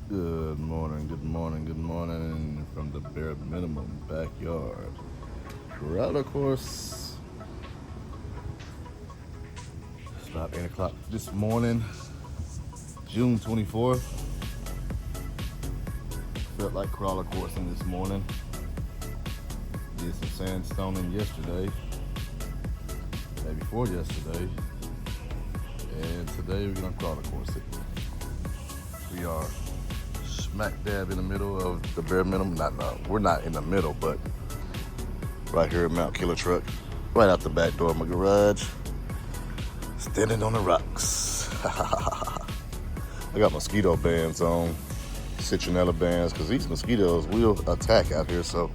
Good morning, good morning, good morning from the bare minimum backyard. We're out, of course. It's about 8 o'clock this morning, June 24th. Felt like crawler coursing this morning. Did some sandstoning yesterday, day before yesterday, and today we're gonna crawler course it. We are smack dab in the middle of the bare minimum. We're not in the middle, but right here at Mount Killer Truck, right out the back door of my garage, standing on the rocks. I got mosquito bands on, citronella bands, because these mosquitoes will attack out here, so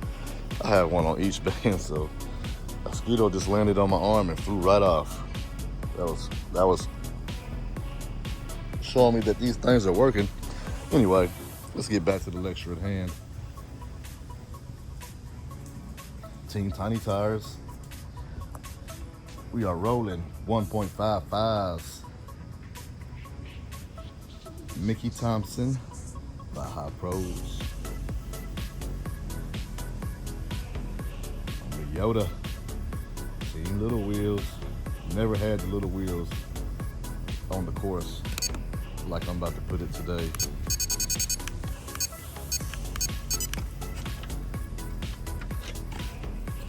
I have one on each band, so a mosquito just landed on my arm and flew right off. That was showing me that these things are working. Anyway, let's get back to the lecture at hand. Team Tiny Tires. We are rolling 1.55s. Mickey Thompson by High Pros. On the Yota. Team Little Wheels. Never had the little wheels on the course like I'm about to put it today.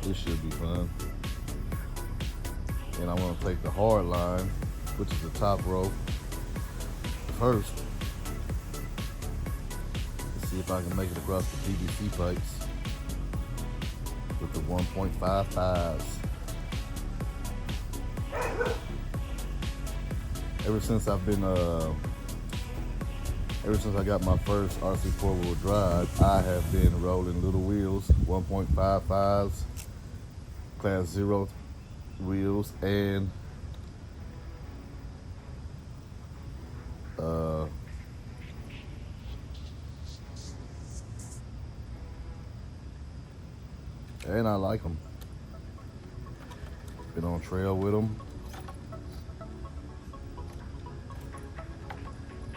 This should be fun. And I want to take the hard line, which is the top row, first. Let's see if I can make it across the PVC pipes with the 1.55s. Ever since I got my first RC 4-wheel drive, I have been rolling little wheels, 1.55s, class 0 wheels, and I like them. Been on trail with them,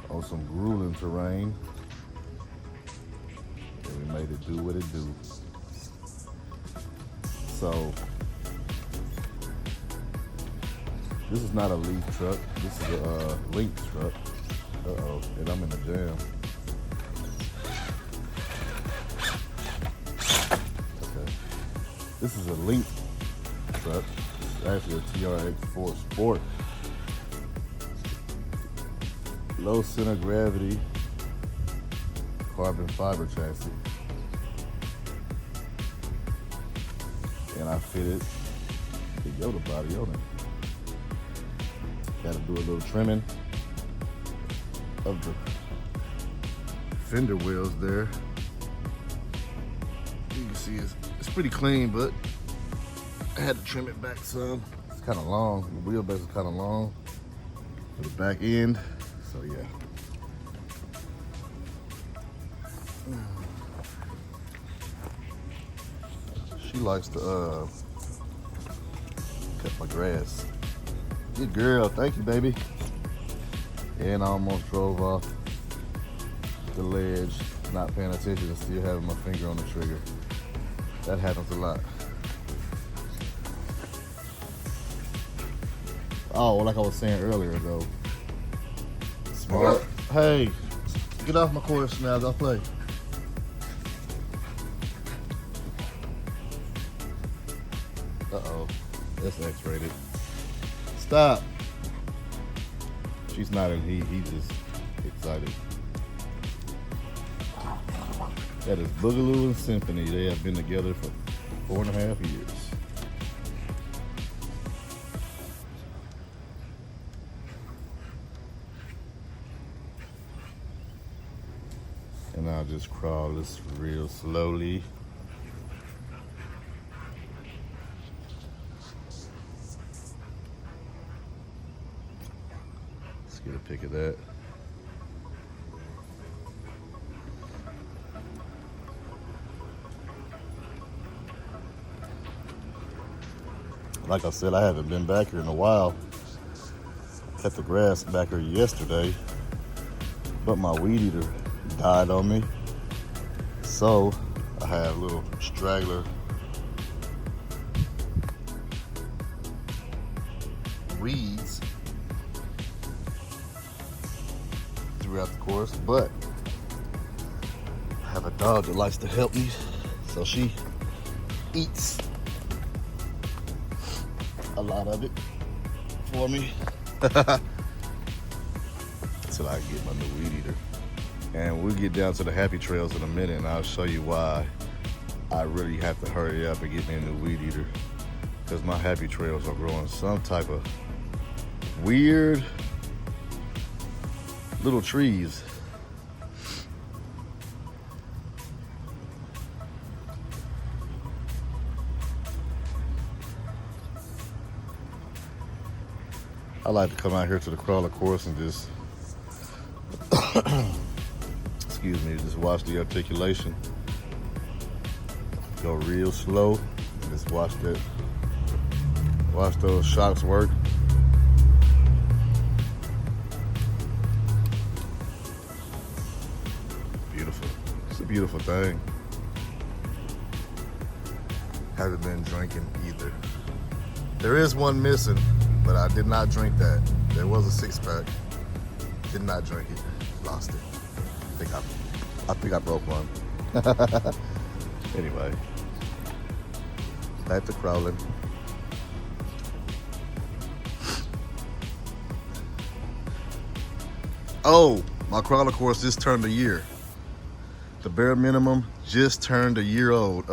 on some grueling terrain, and we made it do what it do. So this is not a leaf truck. This is a Lynx truck. And I'm in the jam. Okay. This is a Lynx truck. It's actually a TRX4 Sport. Low center gravity, carbon fiber chassis. And I fitted the Yota body on it. Got to do a little trimming of the fender wheels there. You can see it's pretty clean, but I had to trim it back some. It's kind of long. The wheelbase is kind of long for the back end. So yeah. She likes to cut my grass. Good girl, thank you, baby. And I almost drove off the ledge, not paying attention and still having my finger on the trigger. That happens a lot. Oh, like I was saying earlier though. Smart. Hey, get off my course now, go play. Uh-oh, that's X-rated. Stop. She's not in heat, he's just excited. That is Boogaloo and Symphony. They have been together for 4.5 years. And I'll just crawl this real slowly. Let's get a pic of that. Like I said, I haven't been back here in a while. Cut the grass back here yesterday, but my weed eater died on me. So I have little straggler weeds throughout the course, but I have a dog that likes to help me, so she eats a lot of it for me until I get my new weed eater. And we'll get down to the happy trails in a minute, and I'll show you why I really have to hurry up and get me a new weed eater, because my happy trails are growing some type of weird little trees. I like to come out here to the crawler course and just excuse me, just watch the articulation go real slow and just watch those shocks work. Beautiful. It's a beautiful thing. Haven't been drinking either. There is one missing, but I did not drink that. There was a 6-pack. Did not drink it. Lost it. I think I broke one. Anyway, back to crawling. Oh, my crawler course just turned a year. The bare minimum just turned a year old.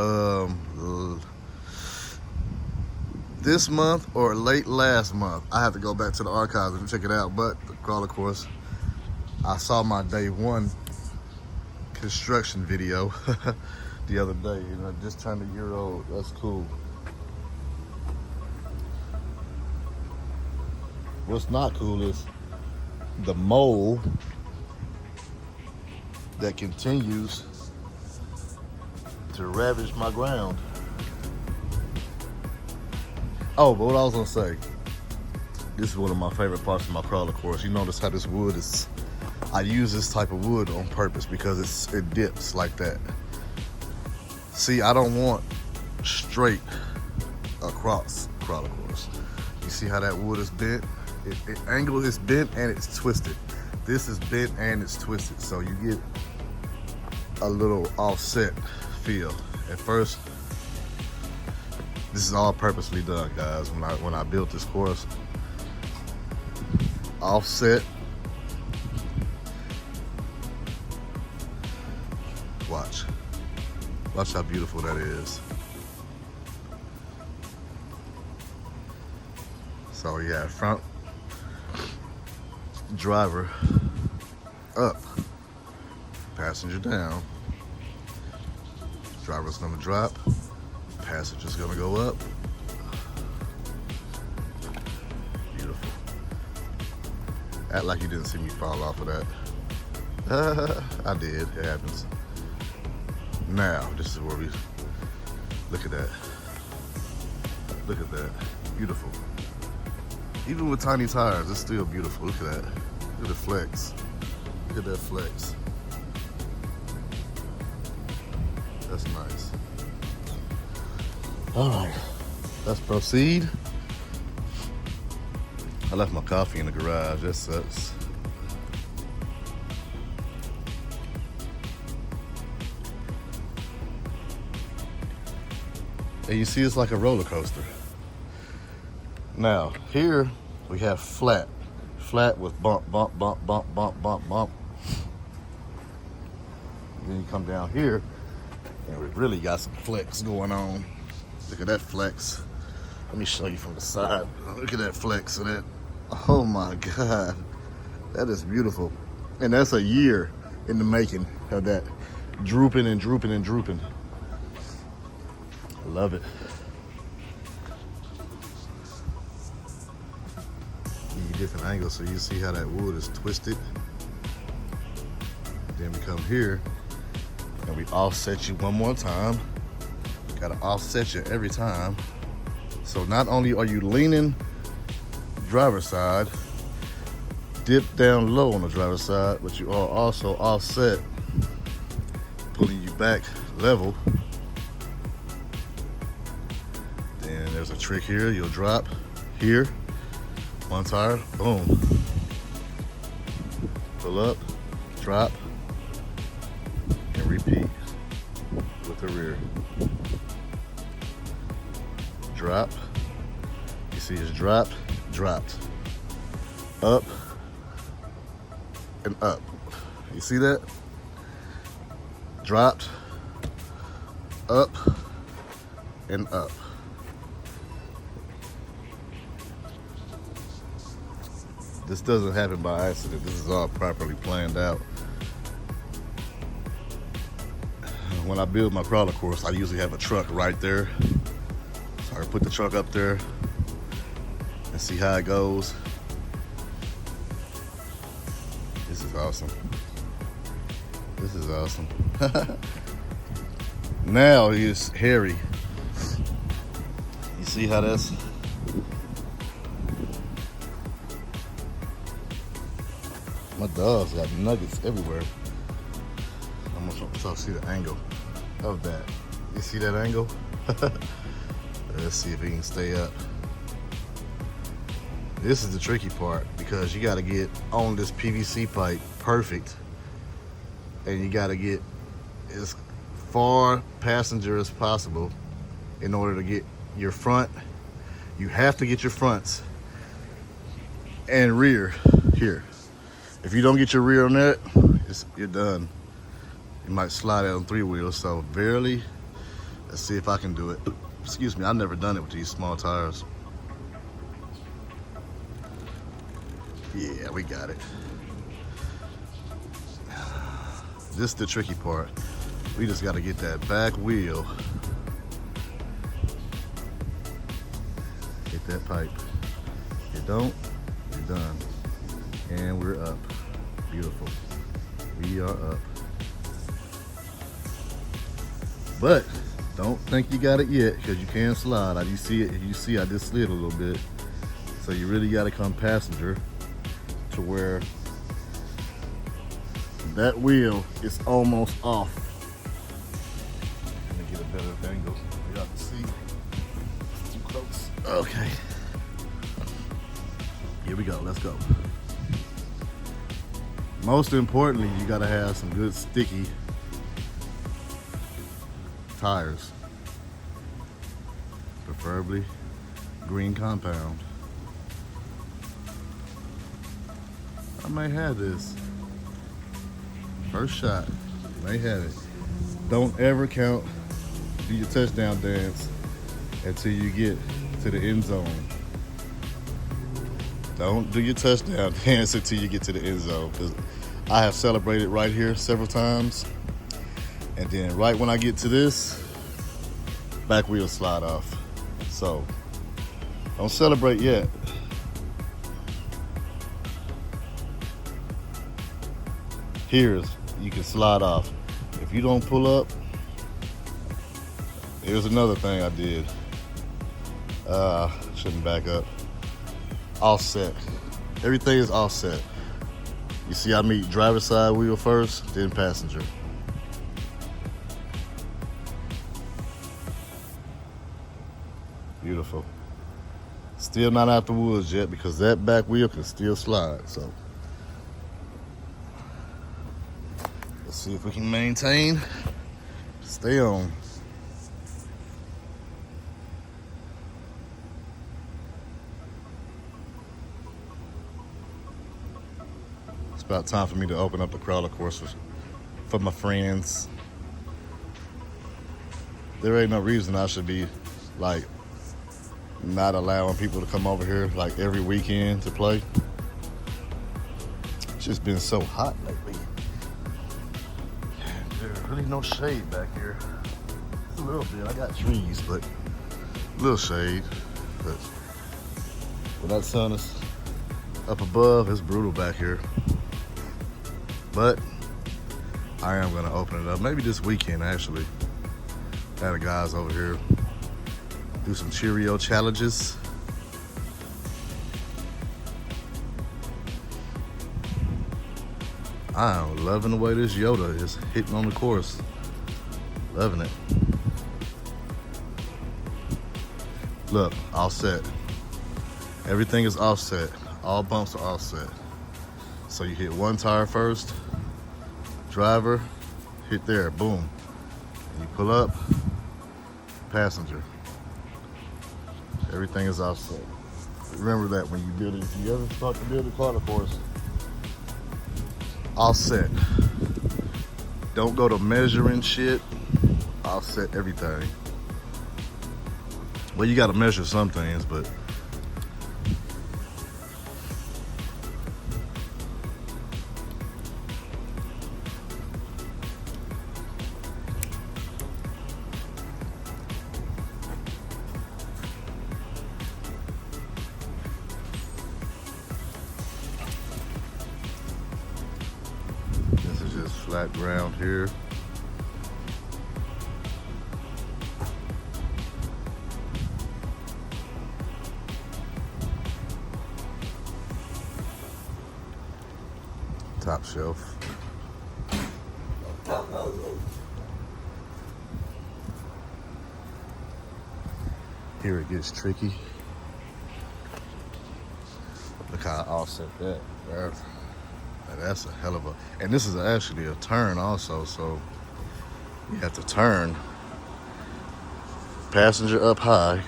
This month or late last month. I have to go back to the archives and check it out, but the crawler course, I saw my day one construction video the other day, and I just turned a year old. That's cool. What's not cool is the mold that continues to ravage my ground. Oh, but what I was gonna say, this is one of my favorite parts of my crawler course. You notice how this wood is, I use this type of wood on purpose because it dips like that. See, I don't want straight across crawler course. You see how that wood is bent? It angle is bent and it's twisted. This is bent and it's twisted, so you get a little offset feel. At first, this is all purposely done, guys. When I built this course, offset. Watch how beautiful that is. So yeah, front driver up, passenger down. Driver's gonna drop, passenger's gonna go up. Beautiful. Act like you didn't see me fall off of that. I did, it happens. Now, this is where we, look at that. Look at that, beautiful. Even with tiny tires, it's still beautiful. Look at that, look at the flex. Look at that flex. That's nice. All right, let's proceed. I left my coffee in the garage, that sucks. And you see, it's like a roller coaster. Now, here we have flat. Flat with bump, bump, bump, bump, bump, bump, bump. And then you come down here, and we really got some flex going on. Look at that flex. Let me show you from the side. Look at that flex of that. Oh my God. That is beautiful. And that's a year in the making of that. Drooping and drooping and drooping. I love it. Give you different angles so you see how that wood is twisted. Then we come here and we offset you one more time. Gotta offset you every time. So not only are you leaning driver's side, dip down low on the driver's side, but you are also offset pulling you back level. Then there's a trick here. You'll drop here, one tire, boom. Pull up, drop, and repeat with the rear. Drop. You see it's dropped, dropped. Up and up. You see that? Dropped, up, and up. This doesn't happen by accident. This is all properly planned out. When I build my crawler course, I usually have a truck right there. So I can put the truck up there and see how it goes. This is awesome. This is awesome. Now he's hairy. You see how that's? My dog's got nuggets everywhere. I'm gonna try to see the angle of that. You see that angle? Let's see if he can stay up. This is the tricky part because you got to get on this PVC pipe perfect, and you got to get as far passenger as possible in order to get your front. You have to get your fronts and rear here. If you don't get your rear on that, you're done. You might slide out on 3 wheels. So barely. Let's see if I can do it. Excuse me, I've never done it with these small tires. Yeah, we got it. This is the tricky part. We just got to get that back wheel. Hit that pipe. If you don't, you're done. And we're up. Beautiful. We are up. But don't think you got it yet, because you can slide. You see I just slid a little bit. So you really got to come passenger to where that wheel is almost off. Let me get a better angle for y'all to see. Too close. Okay. Here we go. Let's go. Most importantly, you got to have some good sticky tires, preferably green compound. I may have this. First shot, may have it. Don't ever count, do your touchdown dance until you get to the end zone. Don't do your touchdown dance until you get to the end zone, because I have celebrated right here several times, and then right when I get to this, back wheel slide off. So don't celebrate yet. Here's, you can slide off. If you don't pull up, here's another thing I did. Shouldn't back up. Offset. Everything is offset. You see I meet driver's side wheel first, then passenger. Beautiful. Still not out the woods yet because that back wheel can still slide, so. Let's see if we can maintain. Stay on. It's about time for me to open up the crawler courses for my friends. There ain't no reason I should be like not allowing people to come over here like every weekend to play. It's just been so hot lately. There's really no shade back here. It's a little bit. I got trees, but a little shade. But when that sun is up above, it's brutal back here. But I am gonna open it up. Maybe this weekend, actually. Have the guys over here do some Cheerio challenges. I am loving the way this Yota is hitting on the course. Loving it. Look, offset. Everything is offset. All bumps are offset. So you hit one tire first, driver, hit there, boom. And you pull up, passenger. Everything is offset. Remember that when you build it, if you ever start to build a car, of course, offset. Don't go to measuring shit. Offset everything. Well, you gotta measure some things, but this is just flat ground here. Top shelf. Here it gets tricky. Look how I offset that. That's a hell of a, and this is actually a turn also, so you have to turn passenger up high.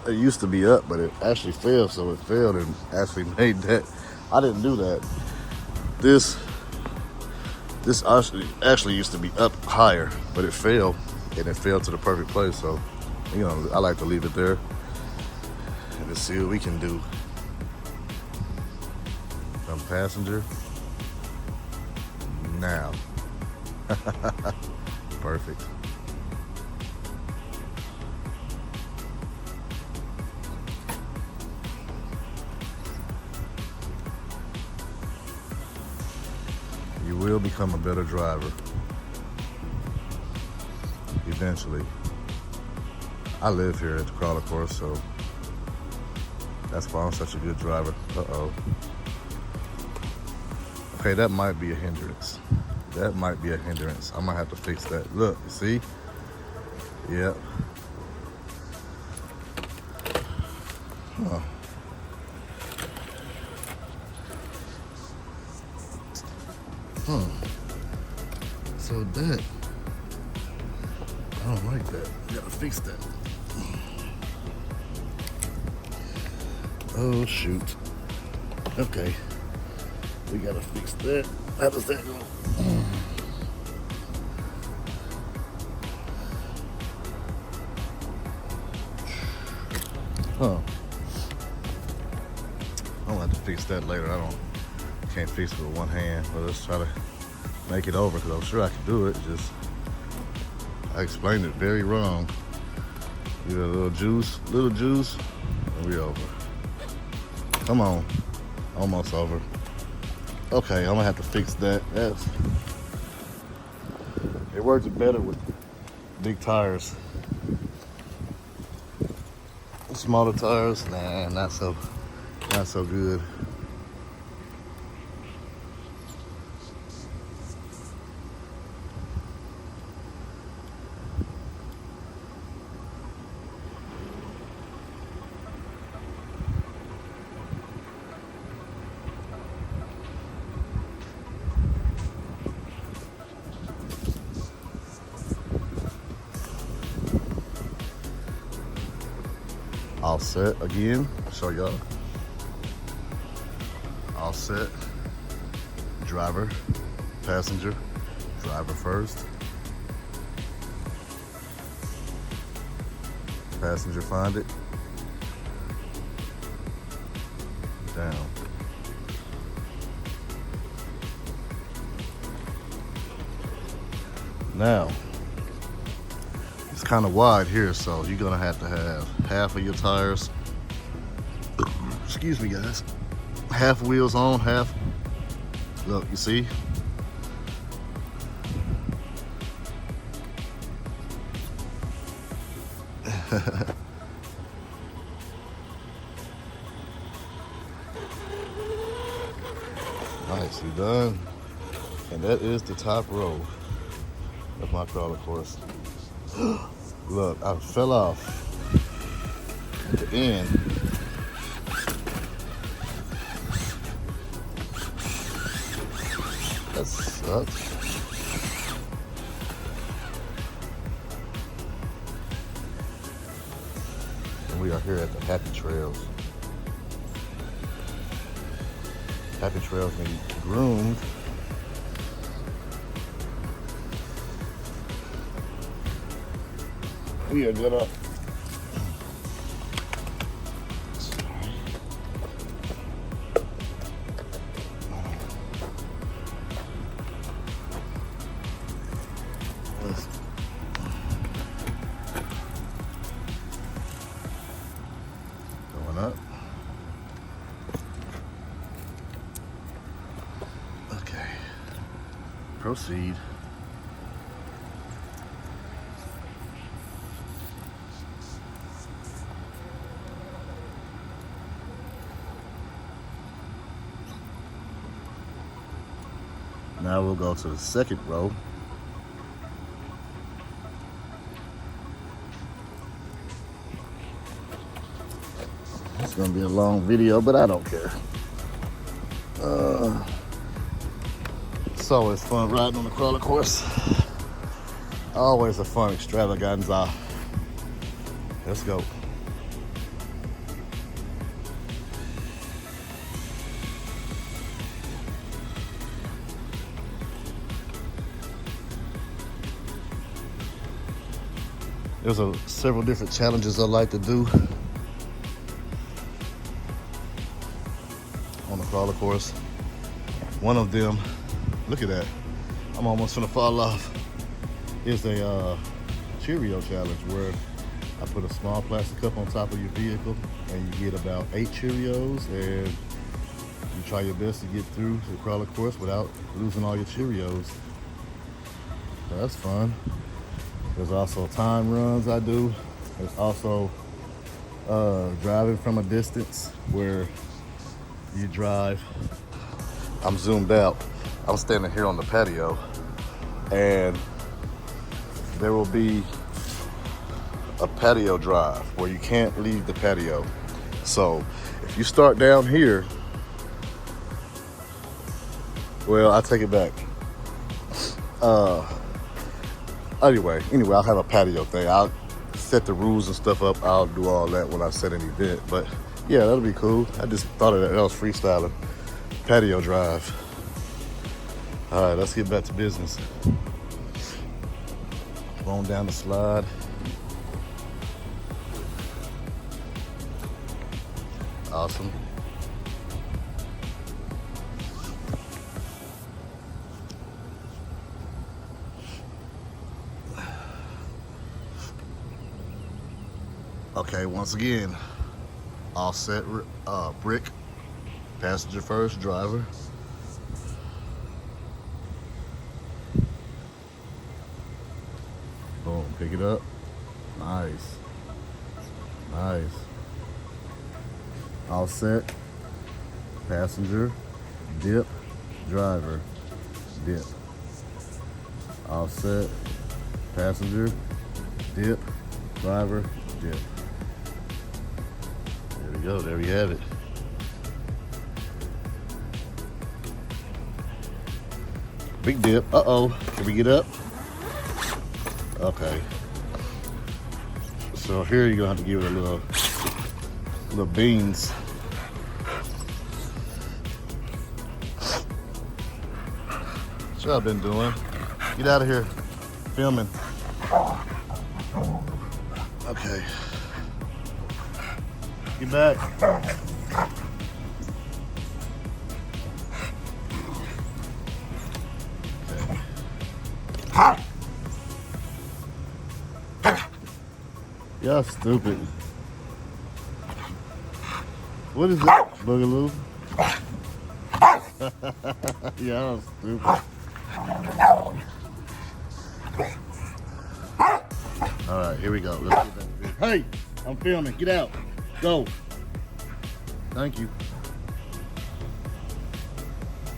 It used to be up, but it actually fell, so it failed and actually made that. I didn't do that. This actually used to be up higher, but it fell, and it fell to the perfect place. So, you know, I like to leave it there and let's see what we can do. From passenger now. Perfect. You will become a better driver eventually. I live here at the crawler course, so that's why I'm such a good driver. Uh-oh. Okay, that might be a hindrance. That might be a hindrance. I might have to fix that. Look, you see? Yep. Huh. So that, I don't like that. You gotta fix that. Oh shoot. Okay. We gotta fix that. How does that go? Huh. I'll have to fix that later. Can't fix it with one hand, but let's try to make it over because I'm sure I can do it. Just, I explained it very wrong. Give it a little juice, and we over. Come on, almost over. Okay, I'm gonna have to fix that. It works better with big tires. Smaller tires, nah, not so good. All set again, show y'all. All set, driver, passenger, driver first. Passenger find it, down. Now, it's kind of wide here, so you're gonna have to have half of your tires, excuse me guys, half wheels on, half, look, you see? Nicely done. And that is the top row of my crawler course. Look, I fell off at the end. That sucks. And we are here at the Happy Trails. Happy Trails need groomed. We are gonna going up. Okay. Proceed. Now we'll go to the second row. It's gonna be a long video, but I don't care. It's always fun riding on the crawler course. Always a fun extravaganza. Let's go. There's several different challenges I like to do on the crawler course. One of them, look at that, I'm almost gonna fall off, is a Cheerio challenge where I put a small plastic cup on top of your vehicle and you get about 8 Cheerios and you try your best to get through the crawler course without losing all your Cheerios. So that's fun. There's also time runs I do. There's also driving from a distance where you drive. I'm zoomed out. I'm standing here on the patio and there will be a patio drive where you can't leave the patio. So if you start down here, well, I take it back. Anyway, I'll have a patio thing. I'll set the rules and stuff up. I'll do all that when I set an event. But yeah, that'll be cool. I just thought of that. That was freestyling. Patio drive. All right, let's get back to business. On down the slide. Awesome. Okay, once again, offset brick, passenger first, driver. Boom, pick it up. Nice. Nice. Offset, passenger, dip, driver, dip. Offset, passenger, dip, driver, dip. There we go, there we have it. Big dip, uh-oh. Can we get up? Okay. So here you're gonna have to give it a little beans. That's what I've been doing. Get out of here, filming. Okay. Get back. Okay. Y'all stupid. What is that, Boogaloo? Y'all stupid. All right, here we go. Let's get back to this. Hey, I'm filming. Get out. Go. Thank you.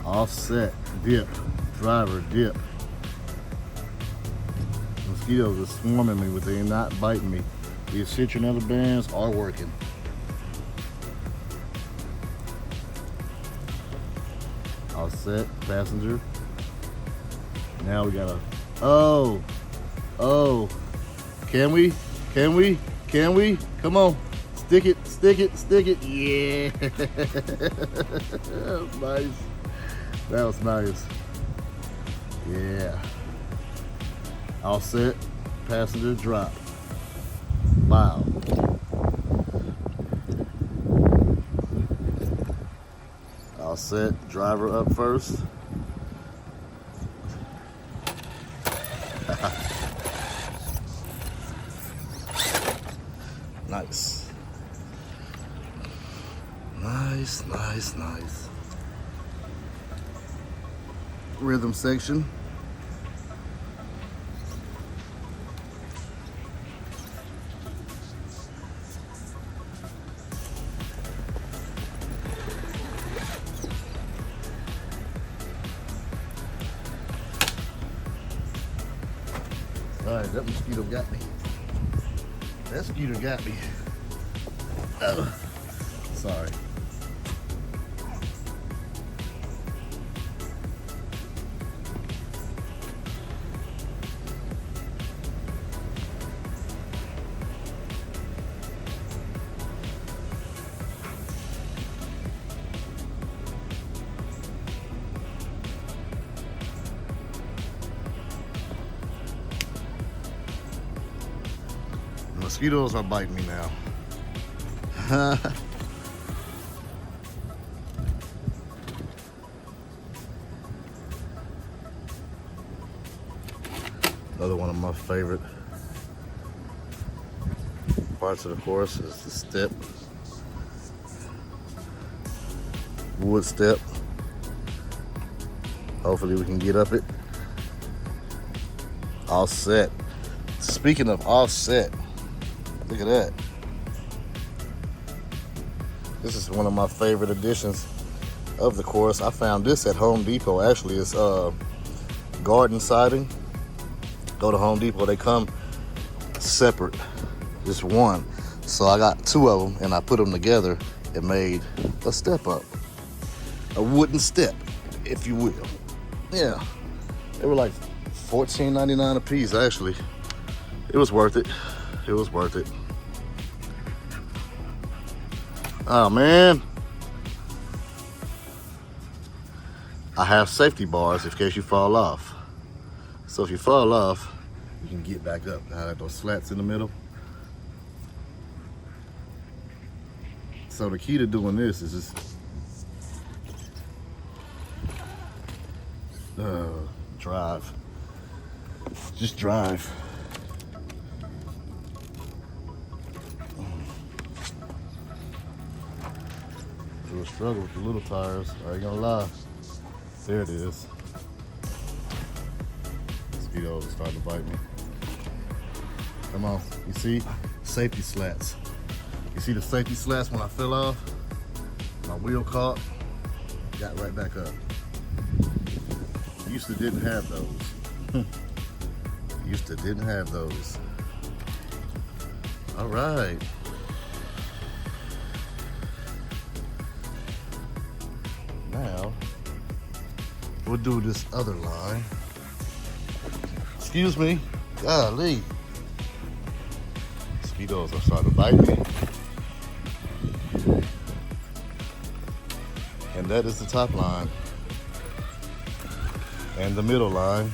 Offset, dip, driver dip. Mosquitoes are swarming me, but they're not biting me. These citronella bands are working. All set, passenger. Now we gotta, oh, can we? Come on, stick it, yeah. That was nice, that was nice, yeah. All set, passenger drop. Wow. All set, driver up first. Nice. Nice. Rhythm section. Alright, that mosquito got me. That mosquito got me. Oh, sorry. Mosquitoes are biting me now. Another one of my favorite parts of the course is the step. Wood step. Hopefully we can get up it. All set. Speaking of all set, look at that. This is one of my favorite additions of the course. I found this at Home Depot. Actually, it's garden siding. Go to Home Depot, they come separate, just one. So I got two of them and I put them together and made a step up. A wooden step, if you will. Yeah, they were like $14.99 a piece actually. It was worth it. It was worth it. Oh man. I have safety bars in case you fall off. So if you fall off, you can get back up. I have those slats in the middle. So the key to doing this is just drive. Just drive. It was a struggle with the little tires, I ain't gonna lie. There it is. Mosquitoes are starting to bite me. Come on, you see? Safety slats. You see the safety slats when I fell off? My wheel caught, got right back up. Used to didn't have those. Used to didn't have those. All right. Now, we'll do this other line. Excuse me, golly. Mosquitoes are starting to bite me. And that is the top line. And the middle line.